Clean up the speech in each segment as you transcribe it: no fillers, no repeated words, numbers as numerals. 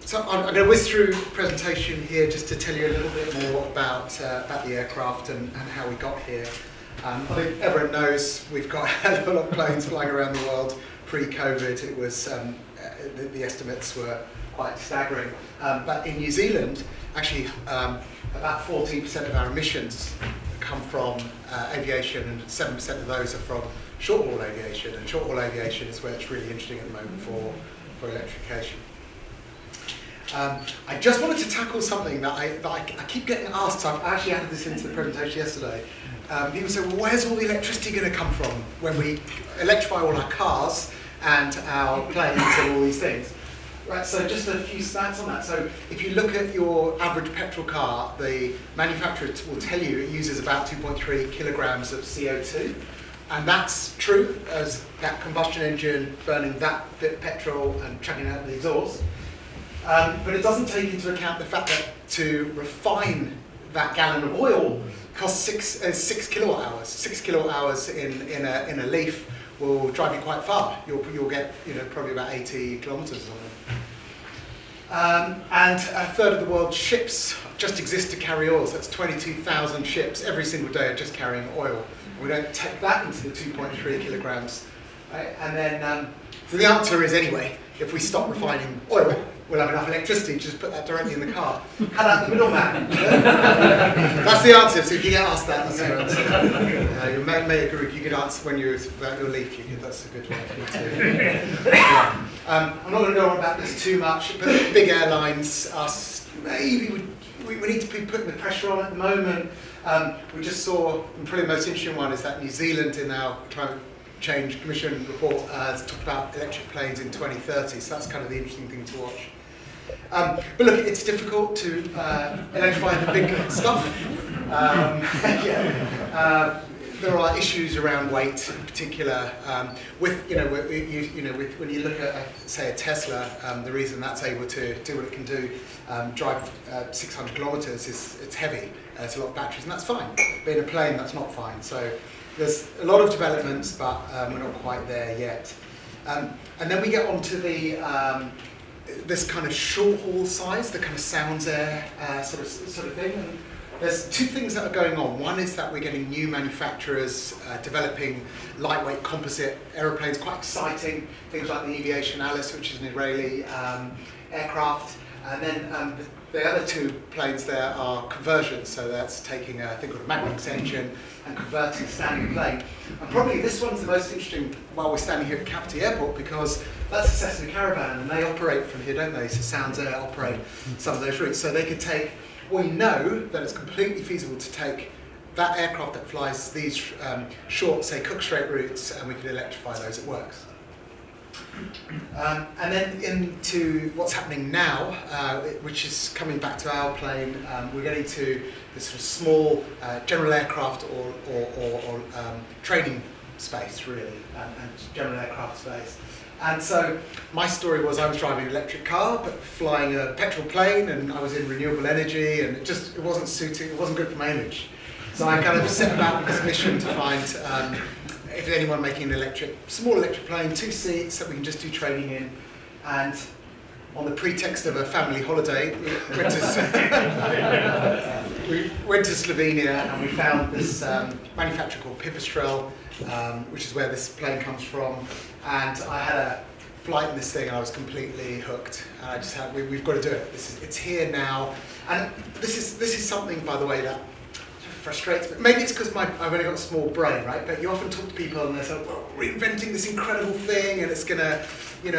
So I'm going to whiz through the presentation here just to tell you a little bit more about the aircraft and how we got here. I think everyone knows we've got a lot of planes flying around the world. Pre-COVID, it was the estimates were quite staggering. But in New Zealand, actually, about 14% of our emissions come from aviation, and 7% of those are from short-haul aviation. And short-haul aviation is where it's really interesting at the moment for electrification. I just wanted to tackle something that I keep getting asked. So I've actually added this into the presentation yesterday. People say, well, where's all the electricity going to come from when we electrify all our cars and our planes and all these things? Right, so just a few stats on that. So if you look at your average petrol car, the manufacturer will tell you it uses about 2.3 kilograms of CO2. And that's true as that combustion engine burning that bit of petrol and chucking out the exhaust. But it doesn't take into account the fact that to refine that gallon of oil costs 6 kilowatt hours. 6 kilowatt hours in a Leaf will drive you quite far. You'll get probably about 80 kilometres or something. And a third of the world's ships just exist to carry oil. So that's 22,000 ships every single day are just carrying oil. We don't take that into the 2.3 kilograms. Right? And then, so the answer is anyway, if we stop refining oil, we'll have enough electricity to just put that directly in the car. Cut out the middleman. That's the answer. So if you get asked that, that's the answer. You may agree. You could answer when you're about your Leaf. That's a good one for you too. Yeah. I'm not going to go on about this too much, but big airlines, us, maybe we need to be putting the pressure on at the moment. We just saw, and probably the most interesting one is that New Zealand in our climate change commission report has talked about electric planes in 2030, so that's kind of the interesting thing to watch. But look, it's difficult to electrify the big stuff. There are issues around weight, in particular. When you look at, say, a Tesla, the reason that's able to do what it can do, drive 600 kilometres, is it's heavy. It's a lot of batteries, and that's fine. But in a plane, that's not fine. So there's a lot of developments, but we're not quite there yet. And then we get on to the this kind of short haul size, the kind of sounds air sort of thing. And there's two things that are going on. One is that we're getting new manufacturers developing lightweight composite aeroplanes, quite exciting, things like the EVSE Alice, which is an Israeli aircraft. And then the other two planes there are conversions, so that's taking a thing called a Magnix engine and converting a standard plane. And probably this one's the most interesting while we're standing here at Kapiti Airport, because that's a Cessna Caravan, and they operate from here, don't they? So Sounds Air operate some of those routes. So they could take, we know that it's completely feasible to take that aircraft that flies these short, say, Cook Strait routes, and we could electrify those. It works. And then into what's happening now, which is coming back to our plane. We're getting to this sort of small general aircraft or training space, really, and general aircraft space. And so my story was I was driving an electric car, but flying a petrol plane, and I was in renewable energy, and it wasn't suiting, it wasn't good for my image. So I kind of set about with this mission to find if there's anyone making an small electric plane, 2 seats that we can just do training in. And on the pretext of a family holiday, we went to Slovenia, and we found this manufacturer called Pipistrel, which is where this plane comes from. And I had a flight in this thing, and I was completely hooked. And I just had, we've got to do it. It's here now. And this is something, by the way, that frustrates me. Maybe it's because I've only got a small brain, right? But you often talk to people, and they say, well, we're inventing this incredible thing, and it's going to,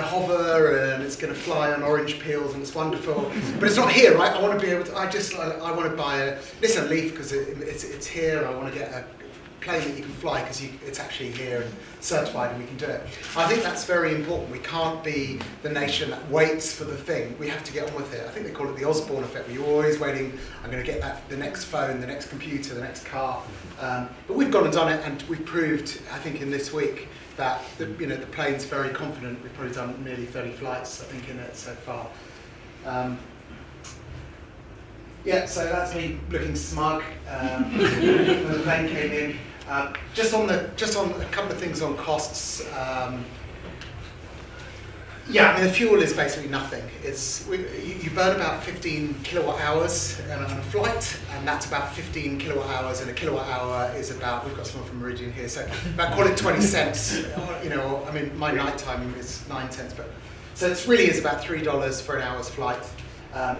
hover, and it's going to fly on orange peels, and it's wonderful. But it's not here, right? I want to be able to. I want to buy a Nissan Leaf because it's here. I want to get a plane that you can fly because it's actually here and certified, and we can do it. I think that's very important. We can't be the nation that waits for the thing. We have to get on with it. I think they call it the Osborne effect, where you're always waiting, I'm going to get the next phone, the next computer, the next car. But we've gone and done it, and we've proved, I think, in this week that the plane's very confident. We've probably done nearly 30 flights, I think, in it so far. Yeah, so that's me looking smug when the plane came in. Just on a couple of things on costs. Yeah, I mean the fuel is basically nothing. You burn about 15 kilowatt hours on a flight, and that's about 15 kilowatt hours, and a kilowatt hour is about, we've got someone from Meridian here, so about call it 20 cents, you know, I mean my night time is 9 cents, but so it really is about $3 for an hour's flight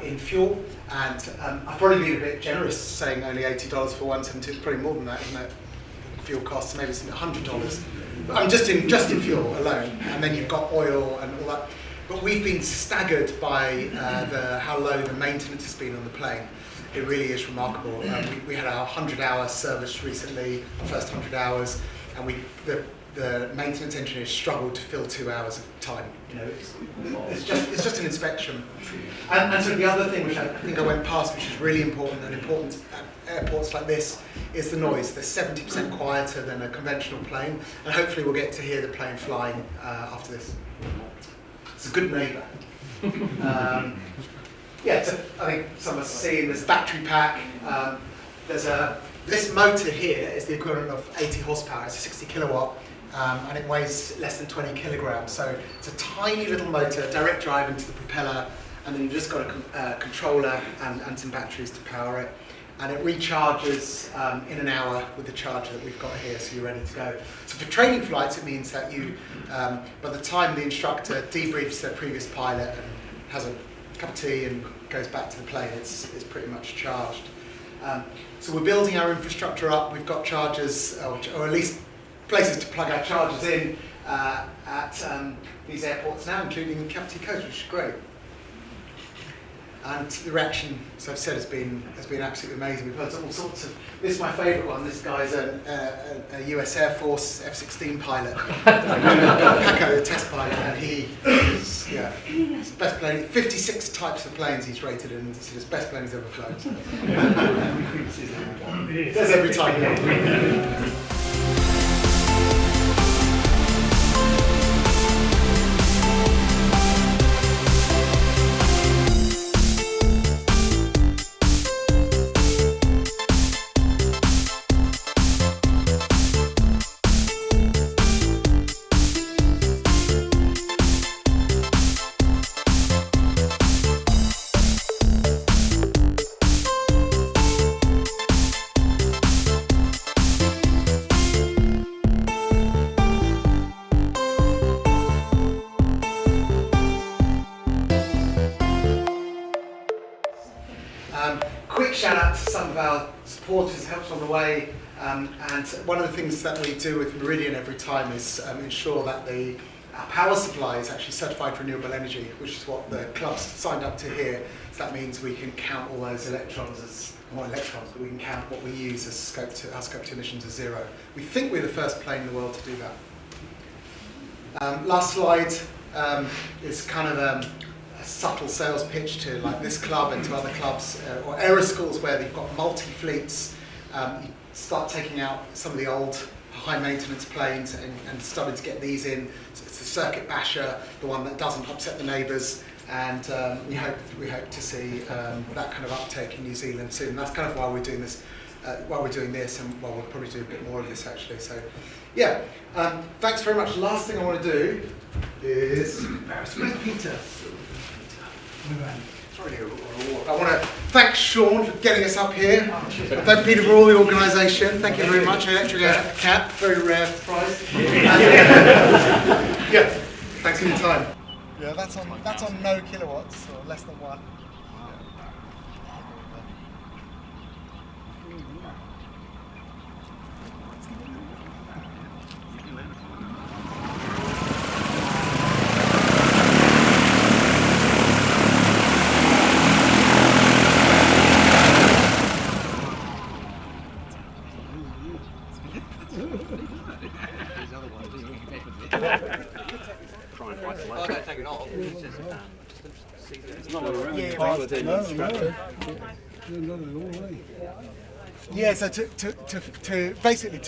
in fuel, and I've probably been a bit generous saying only $80 for 172, it's probably more than that, isn't it? Fuel costs, maybe it's $100. I'm just in fuel alone, and then you've got oil and all that. But we've been staggered by how low the maintenance has been on the plane. It really is remarkable. We had our 100-hour service recently, the first 100 hours, and the maintenance engineers struggled to fill 2 hours of time. You know, it's just an inspection. And so the other thing which I think I went past, which is really important and important at airports like this, is the noise. They're 70% quieter than a conventional plane, and hopefully we'll get to hear the plane flying after this. It's a good neighbour. Yeah, so I think some have seen there's a battery pack. This motor here is the equivalent of 80 horsepower. It's a 60 kilowatt. And it weighs less than 20 kilograms. So it's a tiny little motor, direct drive into the propeller, and then you've just got a controller and some batteries to power it. And it recharges in an hour with the charger that we've got here, so you're ready to go. So for training flights, it means that you, by the time the instructor debriefs their previous pilot and has a cup of tea and goes back to the plane, it's pretty much charged. So we're building our infrastructure up. We've got chargers, or at least places to plug our chargers in at these airports now, including Kapiti Coast, which is great. And the reaction, as I've said, has been absolutely amazing. We've heard all sorts of. This is my favourite one. This guy's a US Air Force F-16 pilot, Hiko, the test pilot, and he is it's the best plane. 56 types of planes he's rated, and it's the best plane he's ever flown. It does every time. Yeah. Quick shout out to some of our supporters, helps on the way, and one of the things that we do with Meridian every time is ensure that our power supply is actually certified for renewable energy, which is what the club's signed up to here. So that means we can count all those electrons as, not electrons, but we can count what we use as our scope 2 emissions as zero. We think we're the first plane in the world to do that. Last slide is kind of a subtle sales pitch to like this club and to other clubs or aero schools where they've got multi-fleets. You start taking out some of the old high maintenance planes and starting to get these in. So it's the circuit basher, the one that doesn't upset the neighbours, and we hope to see that kind of uptake in New Zealand soon. That's kind of why we're doing this, and we'll probably do a bit more of this actually. So yeah, thanks very much. Last thing I want to do is where's Peter? I want to thank Sean for getting us up here. Thank Peter for all the organisation. Thank you very much. ElectricAir cap, very rare prize. Yeah, thanks for your time. Yeah, that's on no kilowatts or less than 1. Yeah, so to basically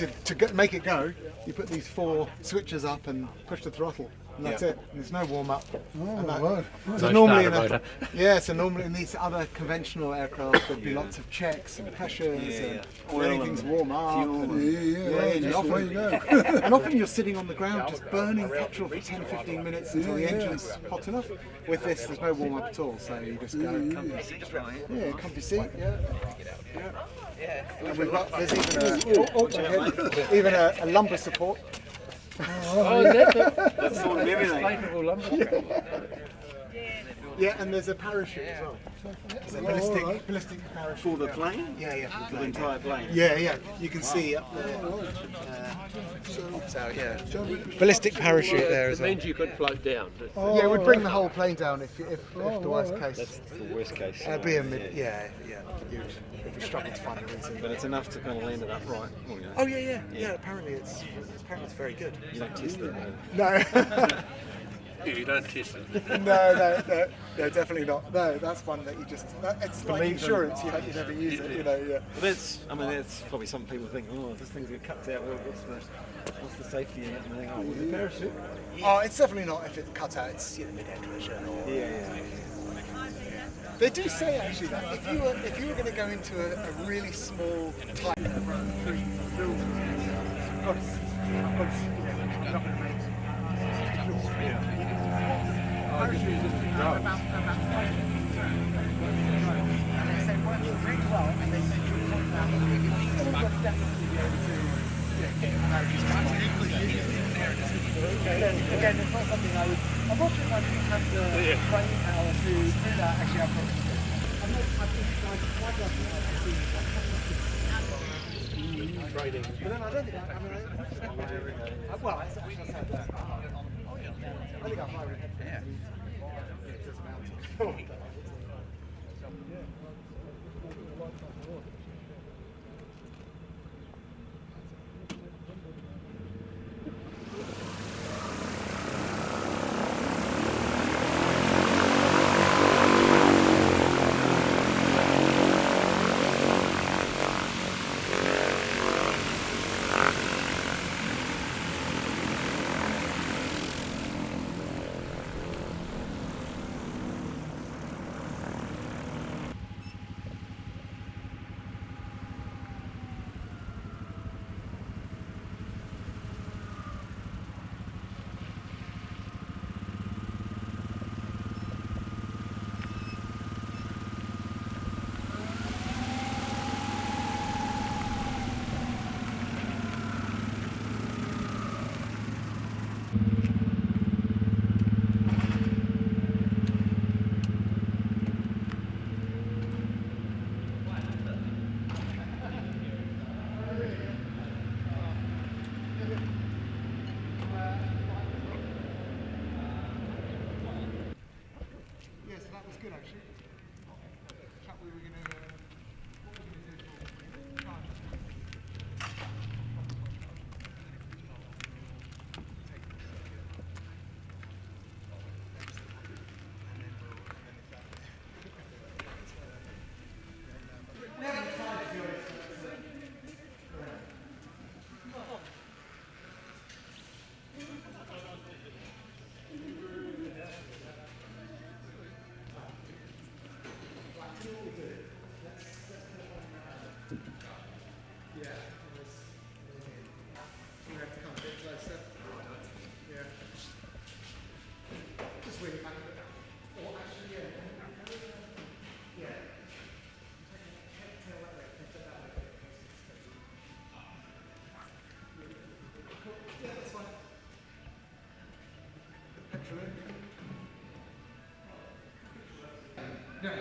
make it go, you put these 4 switches up and push the throttle. And that's it. And there's no warm up. Right. So normally so normally in these other conventional aircraft there'd be lots of checks and pressures and anything's warm up. And often you're sitting on the ground just burning petrol for 10-15 minutes until the engine's hot enough. With this there's no warm up at all, so you just go. Comfy seat, right? Yeah, comfy seat, And we've got, there's even a lumbar support. That's sort of everything. Yeah, and there's a parachute as well. It's a ballistic parachute. For the plane? Yeah, For the entire plane? Yeah. You can see up there. Ballistic parachute there as well. It means you could float down. Yeah, we'd bring the whole plane down if the worst case. That's the worst case. It'd be a if we struggle to find a reason. But it's enough to kind of land it upright. Oh yeah. Apparently it's very good. You don't test it. No. You don't test it. No, definitely not. No, that's one that you just. It's like insurance. You never use it. Well, that's probably some people think, oh, this thing's get cut out. Well, what's the safety in it? And they think, oh, with the parachute. Oh, it's definitely not if it's cut out. It's mid-air collision or. They do say actually that if you were going to go into a really small type of Again, it's not something I'm not sure if I do have the training power to do that. Actually, I've training. But then I don't think well, I think I'm high. Yeah.